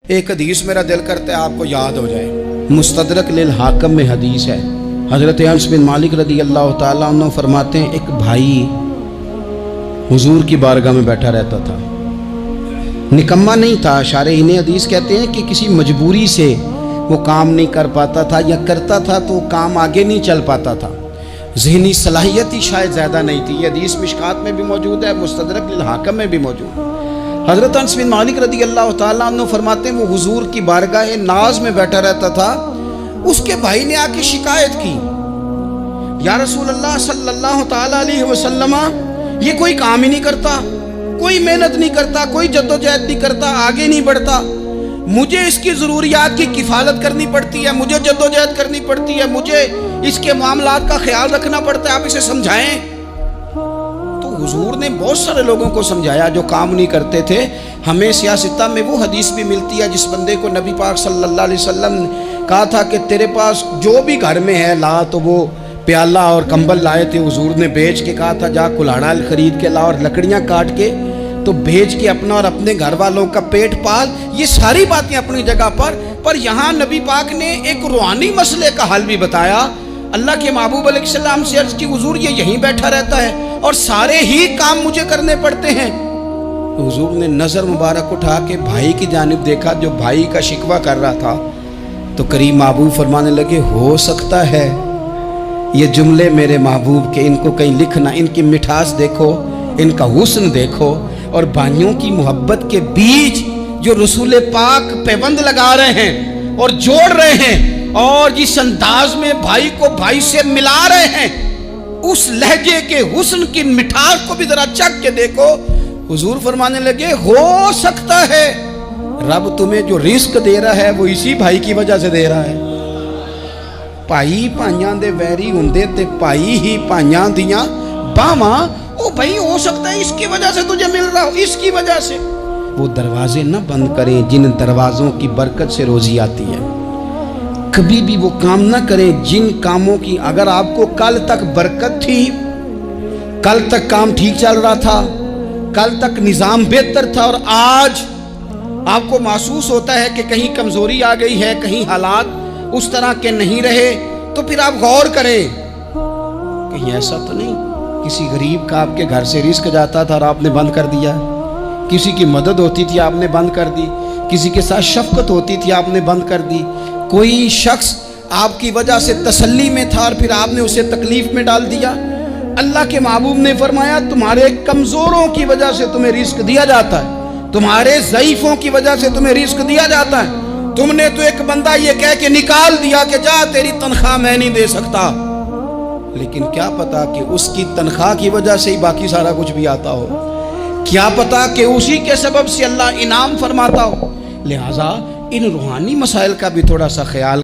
ایک حدیث میرا دل کرتا ہے آپ کو یاد ہو جائے، مستدرک للحاکم میں حدیث ہے۔ حضرت انس بن مالک رضی اللہ تعالیٰ عنہ فرماتے ہیں ایک بھائی حضور کی بارگاہ میں بیٹھا رہتا تھا، نکما نہیں تھا، شارحین حدیث کہتے ہیں کہ کسی مجبوری سے وہ کام نہیں کر پاتا تھا، یا کرتا تھا تو کام آگے نہیں چل پاتا تھا، ذہنی صلاحیت ہی شاید زیادہ نہیں تھی۔ یہ حدیث مشکات میں بھی موجود ہے، مستدرک للحاکم میں بھی موجود ہے۔ حضرت انس بن مالک رضی اللہ تعالیٰ عنہ فرماتے ہیں وہ حضور کی بارگاہ ناز میں بیٹھا رہتا تھا، اس کے بھائی نے آ کے شکایت کی، یا رسول اللہ صلی اللہ تعالیٰ علیہ وسلم، یہ کوئی کام ہی نہیں کرتا، کوئی محنت نہیں کرتا، کوئی جدوجہد نہیں کرتا، آگے نہیں بڑھتا، مجھے اس کی ضروریات کی کفالت کرنی پڑتی ہے، مجھے جدوجہد کرنی پڑتی ہے، مجھے اس کے معاملات کا خیال رکھنا پڑتا ہے، آپ اسے سمجھائیں۔ تو حضور نے بہت سارے لوگوں کو سمجھایا جو کام نہیں کرتے تھے۔ ہمیں سیاستہ میں وہ حدیث بھی ملتی ہے جس بندے کو نبی پاک صلی اللہ علیہ وسلم نے کہا تھا کہ تیرے پاس جو بھی گھر میں ہے لا، تو وہ پیالہ اور کمبل لائے تھے، حضور نے بیچ کے کہا تھا جا کلاڑا خرید کے لا اور لکڑیاں کاٹ کے تو بیچ کے اپنا اور اپنے گھر والوں کا پیٹ پال۔ یہ ساری باتیں اپنی جگہ پر یہاں نبی پاک نے ایک روحانی مسئلے کا حل بھی بتایا۔ اللہ کے محبوب علیہ السلام سے عرض کی حضور یہ یہیں بیٹھا رہتا ہے اور سارے ہی کام مجھے کرنے پڑتے ہیں۔ حضور نے نظر مبارک اٹھا کے بھائی کی جانب دیکھا جو بھائی کا شکوہ کر رہا تھا، تو کریم محبوب فرمانے لگے ہو سکتا ہے یہ جملے میرے محبوب کے، ان کو کہیں لکھنا، ان کی مٹھاس دیکھو، ان کا حسن دیکھو، اور بھائیوں کی محبت کے بیچ جو رسول پاک پیوند لگا رہے ہیں اور جوڑ رہے ہیں، اور جس انداز میں بھائی کو بھائی سے ملا رہے ہیں، اس لہجے کے حسن کی مٹھاس کو بھی ذرا چکھ کے دیکھو۔ حضور فرمانے لگے ہو سکتا ہے رب تمہیں جو رزق دے رہا ہے وہ اسی بھائی کی وجہ سے دے رہا ہے۔ بھائی بھائیاں دے ویری ہوندے تے بھائی ہی بھائیاں دیاں باواں، او بھائی ہو سکتا ہے اس کی وجہ سے تجھے مل رہا ہو، اس کی وجہ سے۔ وہ دروازے نہ بند کریں جن دروازوں کی برکت سے روزی آتی ہے، کبھی بھی وہ کام نہ کریں جن کاموں کی اگر آپ کو کل تک برکت تھی، کل تک کام ٹھیک چل رہا تھا، کل تک نظام بہتر تھا، اور آج آپ کو محسوس ہوتا ہے کہ کہیں کمزوری آ گئی ہے، کہیں حالات اس طرح کے نہیں رہے، تو پھر آپ غور کریں کہیں ایسا تو نہیں کسی غریب کا آپ کے گھر سے رزق جاتا تھا اور آپ نے بند کر دیا، کسی کی مدد ہوتی تھی آپ نے بند کر دی، کسی کے ساتھ شفقت ہوتی تھی آپ نے بند کر دی، کوئی شخص آپ کی وجہ سے تسلی میں تھا اور پھر آپ نے اسے تکلیف میں ڈال دیا۔ اللہ کے محبوب نے فرمایا تمہارے کمزوروں کی وجہ سے تمہیں رزق دیا جاتا ہے، تمہارے ضعیفوں کی وجہ سے تمہیں رزق دیا جاتا ہے۔ تم نے تو ایک بندہ یہ کہہ کے نکال دیا کہ جا تیری تنخواہ میں نہیں دے سکتا، لیکن کیا پتا کہ اس کی تنخواہ کی وجہ سے ہی باقی سارا کچھ بھی آتا ہو، کیا پتا کہ اسی کے سبب سے اللہ انعام فرماتا ہو۔ لہٰذا ان روحانی مسائل کا بھی تھوڑا سا خیال